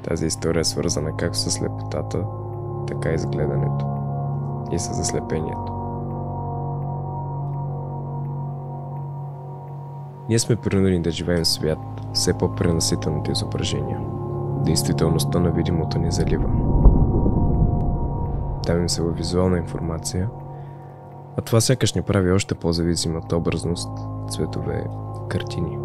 Тази история е свързана както с слепотата, така и с гледането и с заслепението. Ние сме принудени да живеем в свят все по-пренаситен от изображения. Действителността на видимото ни залива. Давим се във визуална информация, а това сякаш ни прави още по-зависими от образност, цветове, картини.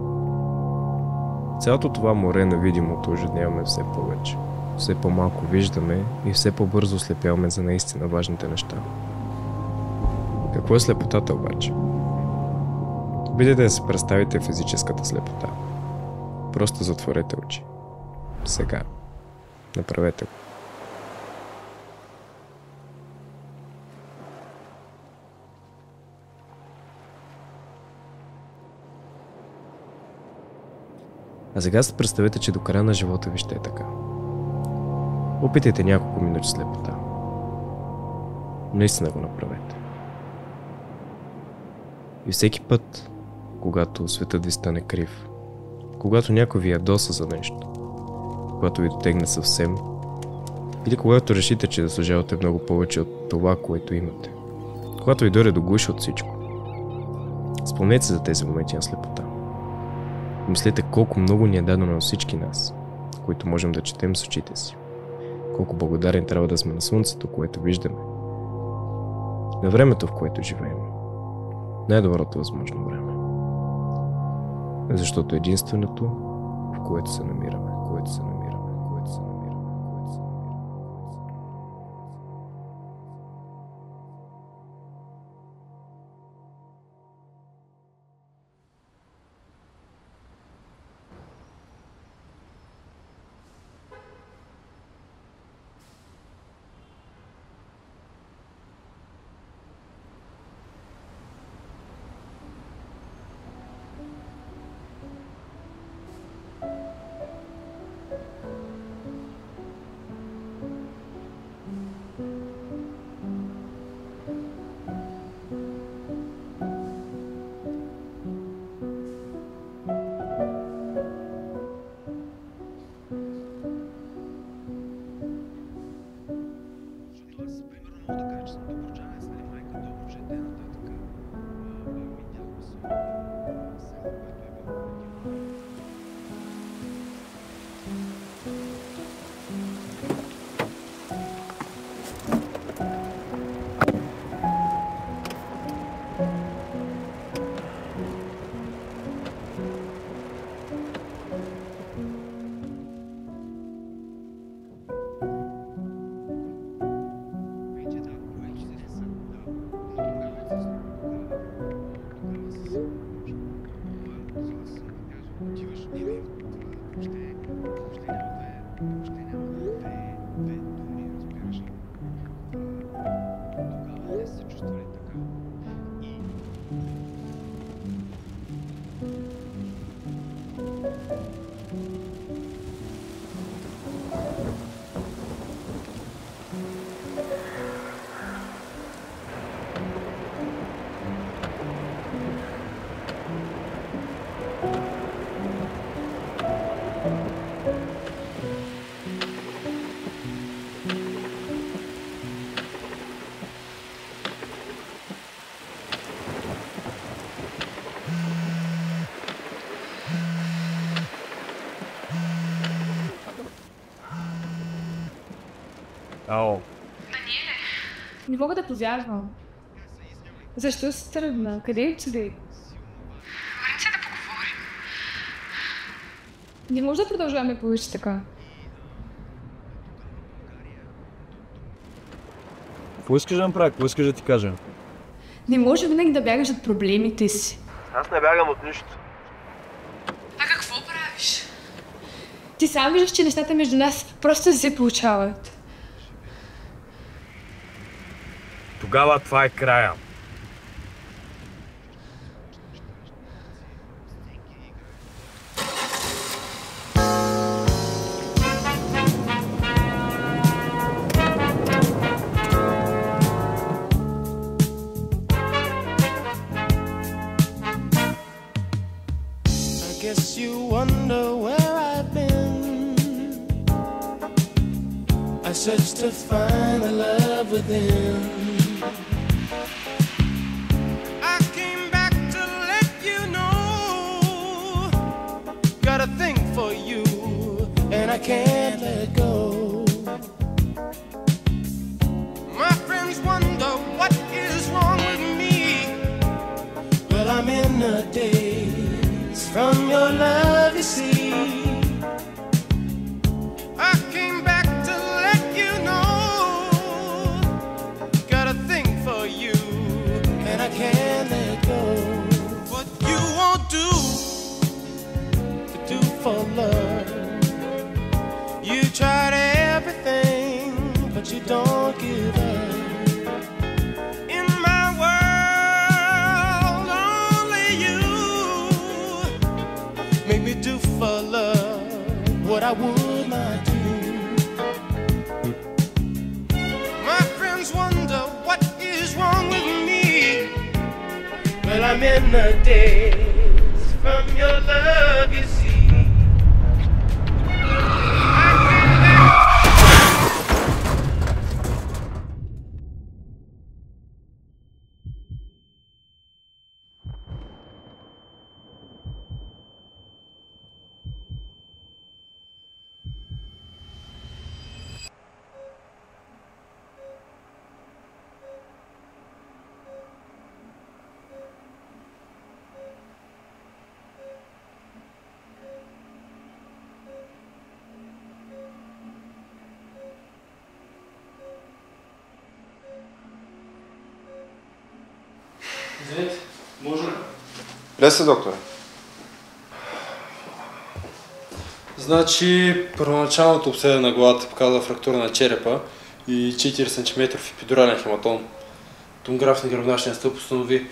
Цялото това море на видимото ожедняваме все повече. Все по-малко виждаме и все по-бързо слепяваме за наистина важните неща. Какво е слепотата обаче? Бидете да си представите физическата слепота. Просто затворете очи. Сега. Направете го. А сега си представете, че до края на живота ви ще е така. Опитайте няколко минути слепота. Наистина го направете. И всеки път, когато светът ви стане крив, когато някой ви ядоса за нещо, когато ви дотегне съвсем, или когато решите, че заслужавате много повече от това, което имате, когато ви дойде до гуша от всичко, спомнете се за тези моменти на слепота. Мислете колко много ни е дадено на всички нас, които можем да четем с очите си. Колко благодарен трябва да сме на слънцето, което виждаме. На времето, в което живеем. Най-доброто възможно време. Защото единственото, в което се намираме, което се намираме. Ало. Даниеле! Не мога да повярвам. Защо се тръгна? Къде е човек? Върни се да поговорим. Не може да продължаваме повече така. Какво искаш да направя? Какво искаш да ти кажа? Не може винаги да бягаш от проблемите си. Аз не бягам от нищо. А какво правиш? Ти сам виждаш, че нещата между нас просто се получават. Тогава това е края. guess you wonder where I've been. I search to find the love within. I came back to let you know, got a thing for you, and I can't let go. My friends wonder what is wrong with me. Well, I'm in a daze from your love, you see. I came back to let you know, got a thing for you, and I can't let go. What you won't do for love, you tried everything, but you don't give up. In my world, only you make me do for love what I would not do. My friends wonder what is wrong with me. Well, I'm in a daze from your love, you see. Извинете, може ли? Леса, доктор. Значи, първоначалното обследване на главата показва фрактура на черепа и 4 см епидурален хематом. Томограф на гръбначния стълб установи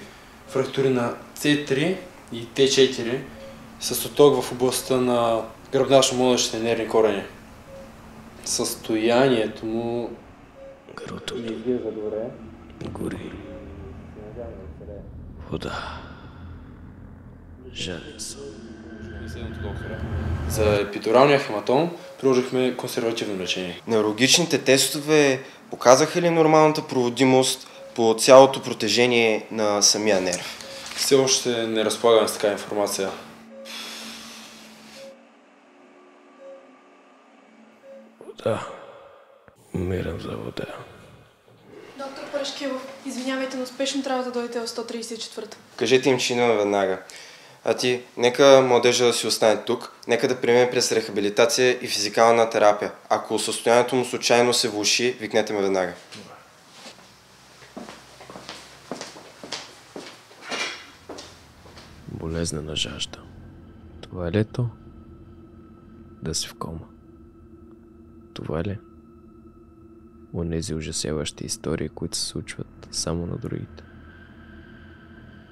фрактури на C3 и T4 с отток в областта на гръбначно-мозъчните нервни корени. Състоянието му Гарутото. не изглежда добре. Гори. Вода. Жален съм. За епидуралния хематом приложихме консервативно лечение. Неврологичните тестове показаха ли нормалната проводимост по цялото протежение на самия нерв? Все още не разполагаме с такава информация. Вода. Умирам за вода. Доктор Парашкилов, извинявайте, но спешно трябва да дойдете в 134-та. Кажете им, че идваме веднага. А ти, нека младежа да си остане тук, нека да премине през рехабилитация и физикална терапия. Ако състоянието му случайно се влоши, викнете ме веднага. Болезнена жажда. Това е лето да си в кома. Това ли? Онези ужасяващи истории, които се случват само на другите.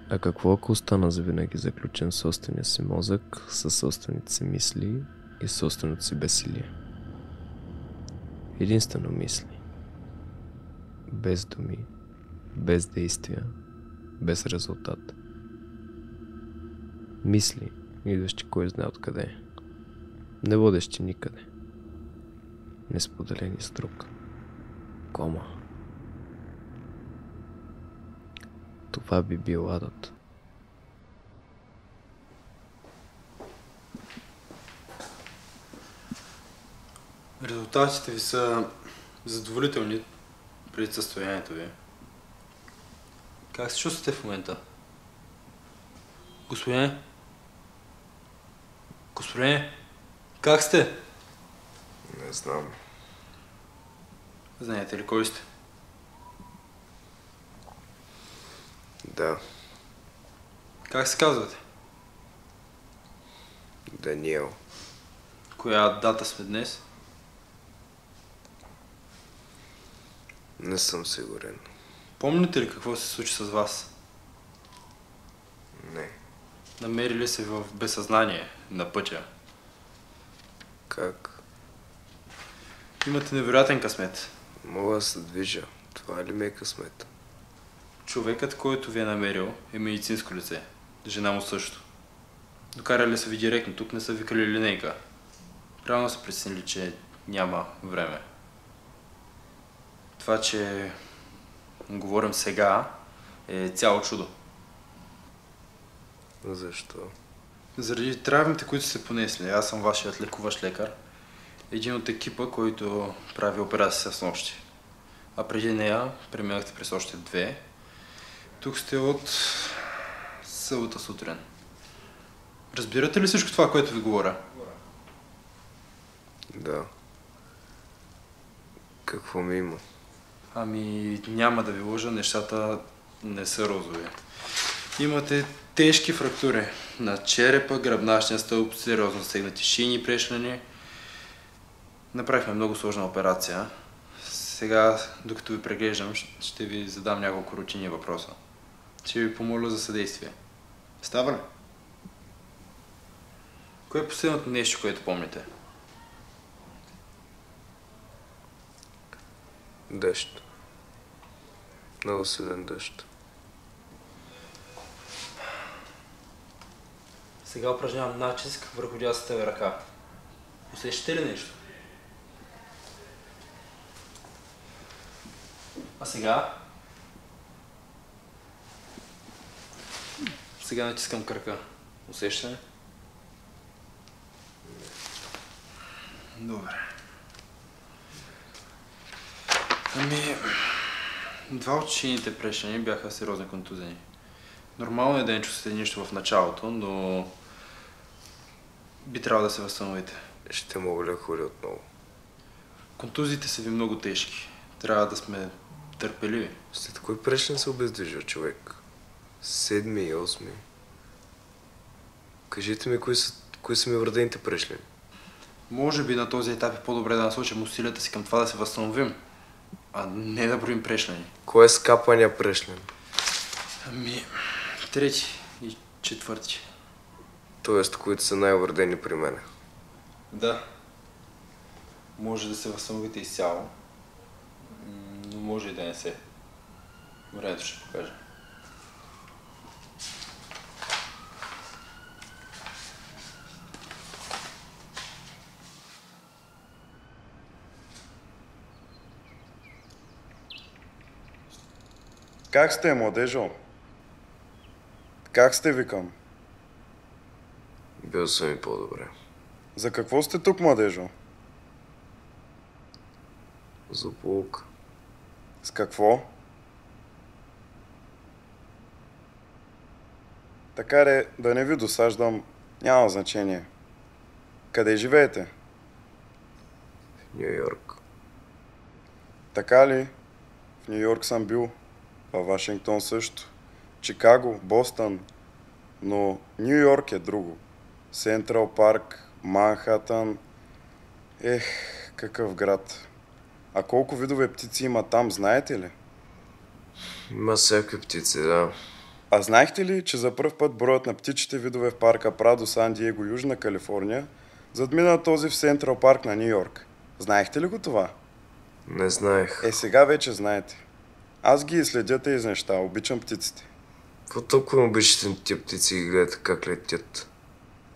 А какво ако остана завинаги заключен в собствения си мозък, със собствените си мисли и собственото си безсилие? Единствено мисли. Без думи, без действия, без резултат. Мисли, идващи кой знае откъде. Не водещи никъде. Несподелени с друг. Кома. Това би бил адът. Резултатите ви са задоволителни пред състоянието ви. Как се чувствате в момента? Господине? Господине? Как сте? Не знам. Знаете ли кой сте? Да, Как се казвате? Даниел. Коя дата сме днес? Не съм сигурен. Помните ли какво се случи с вас? Не. Намерили се в безсъзнание на пътя. Как? Имате невероятен късмет. Мога да се движа. Това ли ми е късмет? Човекът, който ви е намерил, е медицинско лице. Жена му също. Докарали са ви директно, тук не са викали линейка. Правилно са преценили, че няма време. Това, че говорим сега, е цяло чудо. Защо? Заради травмите, които сте понесли. Аз съм вашият лекуващ лекар. Един от екипа, който прави операция с нощи. А преди нея преминахте през още 2. Тук сте от събота сутрин. Разбирате ли всичко това, което ви говоря? Да. Какво ми има? Ами няма да ви лъжа, нещата не са розови. Имате тежки фрактури на черепа, гръбначния стълб, сериозно стегнати шийни прешлени. Направихме много сложна операция. Сега, докато ви преглеждам, ще ви задам няколко рутинни въпроса. Ще ви помоля за съдействие. Става ли? Кое е последното нещо, което помните? Дъжд. Много силен дъжд. Сега упражнявам натиск върху дясната ви ръка. Усещате ли нещо? А сега? Сега натискам кръка. Усещате? Добре. Ами, 2 от шийните прешлени бяха сериозно контузени. Нормално е да не чувствате нищо в началото, но би трябвало да се възстановите. Ще мога да ходя отново. Контузиите са ви много тежки. Трябва да сме търпеливи. След кой прешлен се обездвижва човек? 7 и 8. Кажете ми, кои са ми вредените прешлени? Може би на този етап е по-добре да насочим усилията си към това да се възстановим, а не да броим прешлени. Кой е скапания прешлен? Ами, 3 и 4. Тоест, които са най-вредени при мене. Да. Може да се възстановите изцяло, но може и да не се. Времето ще покаже. Как сте, младежо? Как сте, викам? Бил съм и по-добре. За какво сте тук, младежо? Злополука. С какво? Така де, да не ви досаждам, няма значение. Къде живеете? В Ню Йорк. Така ли? В Ню Йорк съм бил. Във Вашингтон също. Чикаго, Бостън. Но Ню Йорк е друго. Сентрал Парк, Манхатън. Ех, какъв град. А колко видове птици има там, знаете ли? Има всякакви птици, да. А знаехте ли, че за пръв път броят на птичите видове в парка Прадо, Сан Диего, Южна Калифорния, задмина този в Сентрал Парк на Ню Йорк? Знаехте ли го това? Не знаех. Сега вече знаете. Аз ги изследя тези неща, обичам птиците. Какво толкова обичате тия птици и гледате как летят?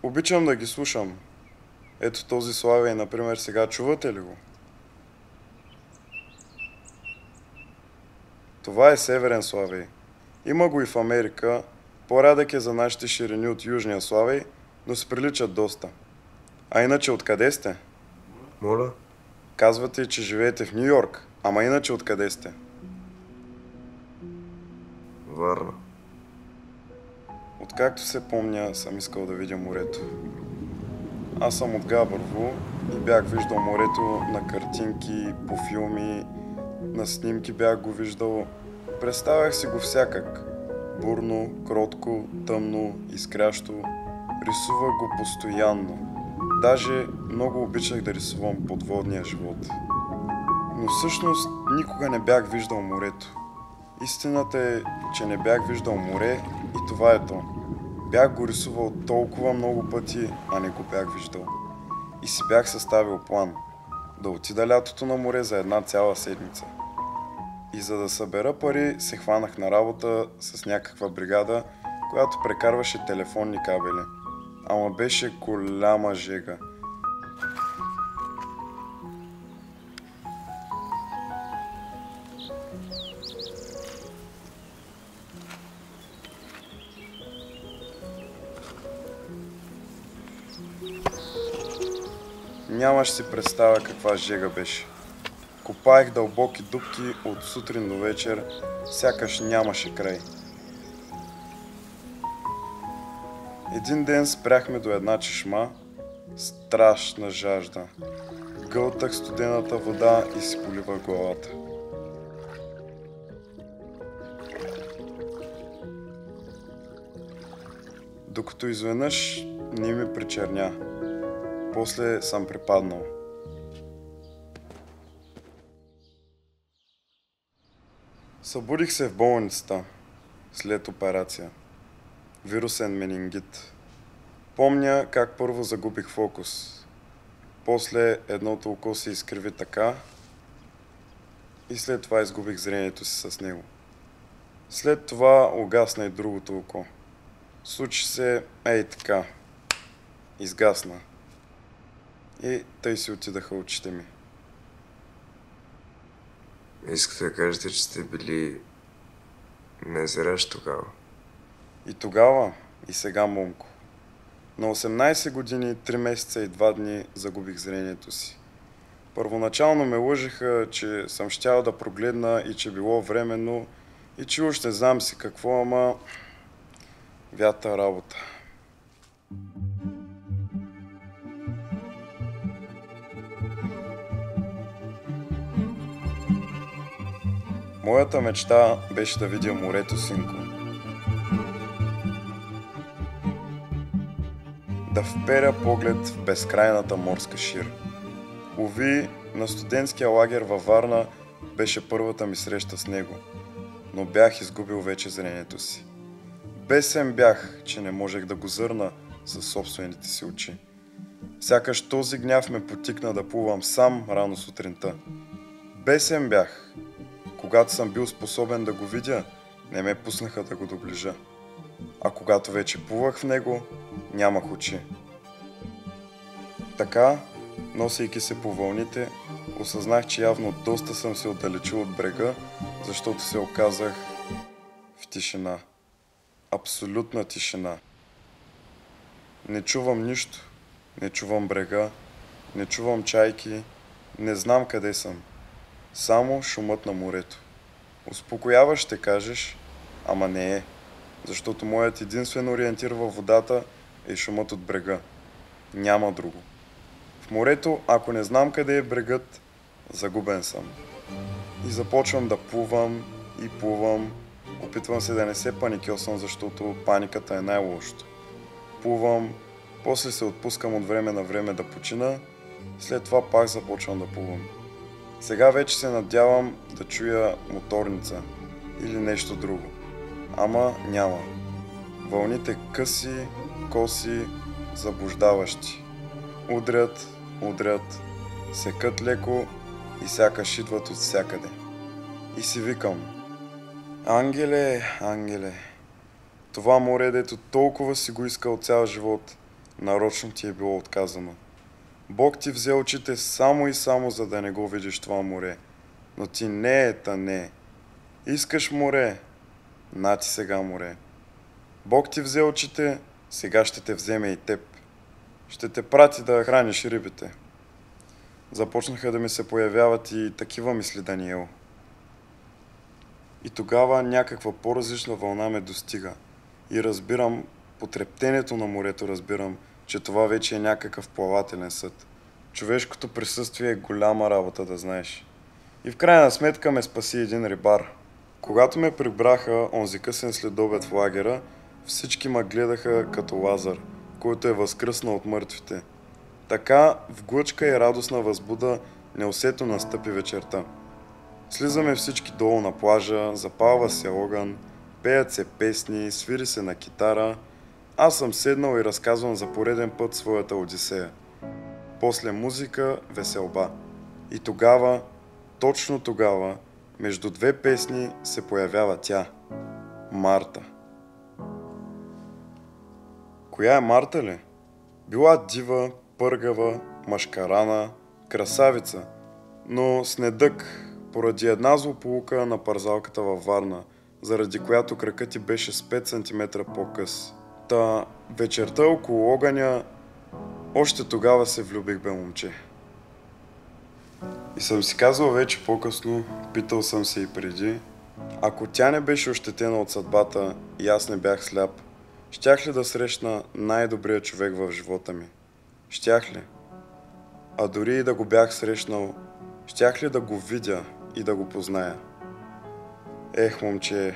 Обичам да ги слушам. Ето този Славей, например, сега чувате ли го? Това е Северен Славей. Има го и в Америка. По-рядък е за нашите ширини от Южния Славей, но се приличат доста. А иначе откъде сте? Моля? Казвате, че живеете в Ню Йорк. Ама иначе откъде сте? Варна. Откакто се помня, съм искал да видя морето. Аз съм от Габрово и бях виждал морето на картинки, по филми, на снимки бях го виждал. Представях си го всякак. Бурно, кротко, тъмно, изкрящо. Рисувах го постоянно. Даже много обичах да рисувам подводния живот. Но всъщност никога не бях виждал морето. Истината е, че не бях виждал море и това е то. Бях го рисувал толкова много пъти, а не го бях виждал. И си бях съставил план да отида лятото на море за една цяла седмица. И за да събера пари, се хванах на работа с някаква бригада, която прекарваше телефонни кабели. Ама беше голяма жега. Нямаш си представа каква жега беше. Копаех дълбоки дупки от сутрин до вечер, сякаш нямаше край. Един ден спряхме до една чешма, страшна жажда. Гълтах студената вода и си поливах главата. Докато изведнъж не ми причерня. После съм припаднал. Събудих се в болницата след операция. Вирусен менингит. Помня как първо загубих фокус. После едното око се изкриви така и след това изгубих зрението си с него. След това угасна и другото око. Случи се ей така. Изгасна. И тъй си отидаха очите ми. Искате да кажете, че сте били незрящ тогава? И тогава, и сега, момко. На 18 години, 3 месеца и 2 дни загубих зрението си. Първоначално ме лъжеха, че съм щял да прогледна и че било временно и че уж не знам си какво, ама вята работа. Моята мечта беше да видя морето, синко. Да вперя поглед в безкрайната морска шир. Уви, на студентския лагер във Варна беше първата ми среща с него, но бях изгубил вече зрението си. Бесен бях, че не можех да го зърна със собствените си очи. Сякаш този гняв ме потикна да плувам сам рано сутринта. Бесен бях. Когато съм бил способен да го видя, не ме пуснаха да го доближа. А когато вече плувах в него, нямах очи. Така, носейки се по вълните, осъзнах, че явно доста съм се отдалечил от брега, защото се оказах в тишина. Абсолютна тишина. Не чувам нищо. Не чувам брега, не чувам чайки, не знам къде съм. Само шумът на морето. Успокояваш, ще кажеш, ама не е, защото моят единствен ориентир във водата е шумът от брега. Няма друго. В морето, ако не знам къде е брегът, загубен съм. И започвам да плувам и плувам. Опитвам се да не се паникьосвам, защото паниката е най-лошото. Плувам, после се отпускам от време на време да почина, след това пак започвам да плувам. Сега вече се надявам да чуя моторница или нещо друго. Ама няма. Вълните къси, коси, заблуждаващи. Удрят, удрят, секат леко и сякаш идват от всякъде. И си викам: ангеле, ангеле, това море, дето толкова си го искал цял живот, нарочно ти е било отказано. Бог ти взе очите само и само, за да не го видиш това море. Но ти не е, та не. Искаш море? На ти сега море. Бог ти взе очите, сега ще те вземе и теб. Ще те прати да храниш рибите. Започнаха да ми се появяват и такива мисли, Даниел. И тогава някаква по-различна вълна ме достига. И разбирам, по трептението на морето разбирам, че това вече е някакъв плавателен съд. Човешкото присъствие е голяма работа, да знаеш. И в крайна сметка ме спаси един рибар. Когато ме прибраха онзи късен следобед в лагера, всички ме гледаха като Лазар, който е възкръснал от мъртвите. Така, в глъчка и радостна възбуда, неусетно настъпи вечерта. Слизаме всички долу на плажа, запалва се огън, пеят се песни, свири се на китара. Аз съм седнал и разказвам за пореден път своята одисея. После музика, веселба. И тогава, точно тогава, между две песни се появява тя. Марта. Коя е Марта ли? Била дива, пъргава, мъжкарана, красавица, но с недък, поради една злополука на парзалката във Варна, заради която кракът ти беше с 5 см по-къс. Та вечерта около огъня, още тогава се влюбих, бе, момче. И съм си казал вече по-късно, питал съм се и преди, ако тя не беше ощетена от съдбата и аз не бях сляп, щях ли да срещна най-добрият човек в живота ми? Щях ли? А дори и да го бях срещнал, щях ли да го видя и да го позная? Ех, момче,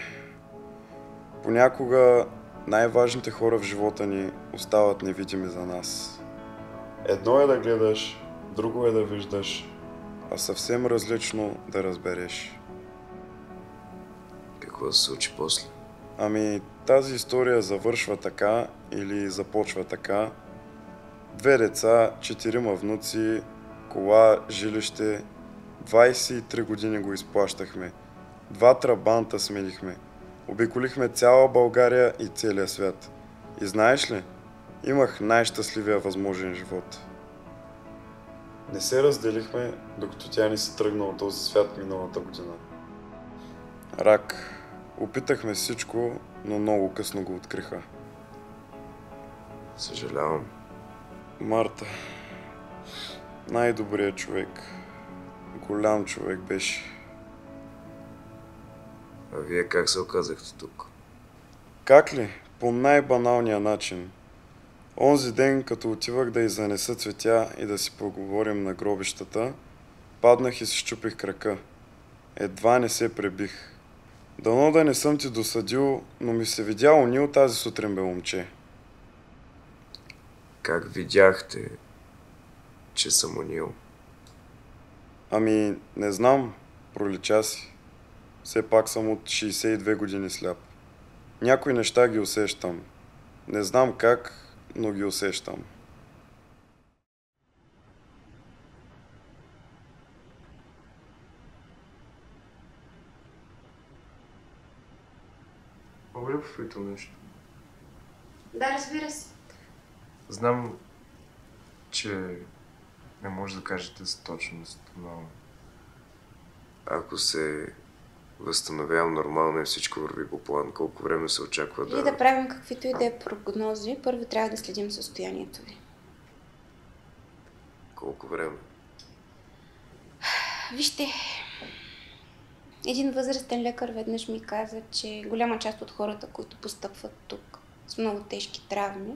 понякога най-важните хора в живота ни остават невидими за нас. Едно е да гледаш, друго е да виждаш, а съвсем различно да разбереш. Какво се случи после? Ами, тази история завършва така или започва така. 2 деца, 4 внуци, кола, жилище. 23 години го изплащахме. 2 трабанта сменихме. Обиколихме цяла България и целия свят. И знаеш ли, имах най-щастливия възможен живот. Не се разделихме, докато тя не се тръгна от този свят миналата година. Рак. Опитахме всичко, но много късно го откриха. Съжалявам. Марта. Най-добрият човек. Голям човек беше. А вие как се оказахте тук? Как ли? По най-баналния начин. Онзи ден, като отивах да й занеса цветя и да си поговорим на гробищата, паднах и си счупих крака. Едва не се пребих. Дано да не съм ти досадил, но ми се видя унил тази сутрин, бе, момче. Как видяхте, че съм унил? Ами, не знам, пролича си. Все пак съм от 62 години сляп. Някои неща ги усещам. Не знам как, но ги усещам. Мога ли попитам нещо? Да, разбира се. Знам, че не може да кажете с точност, но ако се възстановявам нормално и всичко върви по план, колко време се очаква Или да правим каквито и да е прогнози, първо трябва да следим състоянието ви. Колко време? Вижте, един възрастен лекар веднъж ми каза, че голяма част от хората, които постъпват тук с много тежки травми,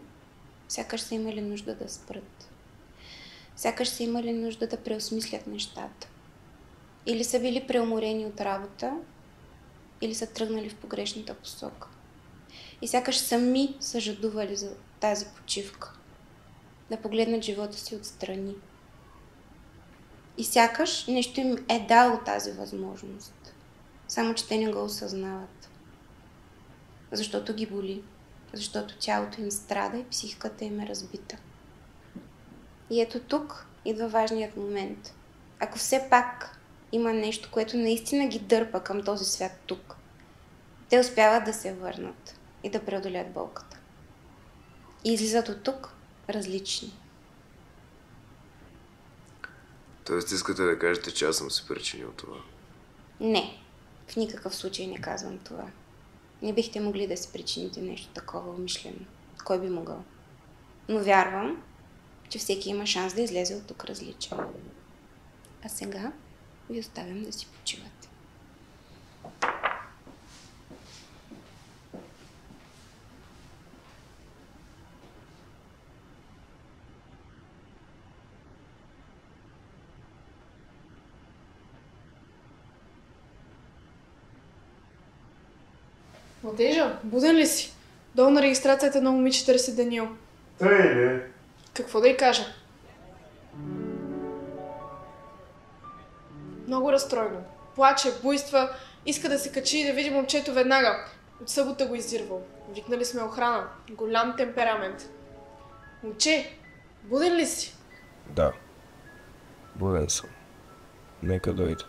сякаш са имали нужда да спрат. Сякаш са имали нужда да преосмислят нещата. Или са били преуморени от работа, или са тръгнали в погрешната посока. И сякаш сами са жадували за тази почивка. Да погледнат живота си отстрани. И сякаш нещо им е дало тази възможност. Само че те не го осъзнават. Защото ги боли. Защото тялото им страда и психиката им е разбита. И ето тук идва важният момент. Ако все пак има нещо, което наистина ги дърпа към този свят тук, те успяват да се върнат и да преодолят болката. И излизат от тук различни. Тоест искате да кажете, че аз съм се причинил това? Не, в никакъв случай не казвам това. Не бихте могли да си причините нещо такова умишлено. Кой би могъл? Но вярвам, че всеки има шанс да излезе от тук различен. А сега ви оставям да си почивате. Младежа, буден ли си? Долу на регистрацията на момиче търси Даниил. Тъй ли? Какво да й кажа? Много разстроено. Плаче, буйства, иска да се качи и да види момчето веднага. От събота го издирвал. Викнали сме охрана. Голям темперамент. Момче, буден ли си? Да. Буден съм. Нека дойде.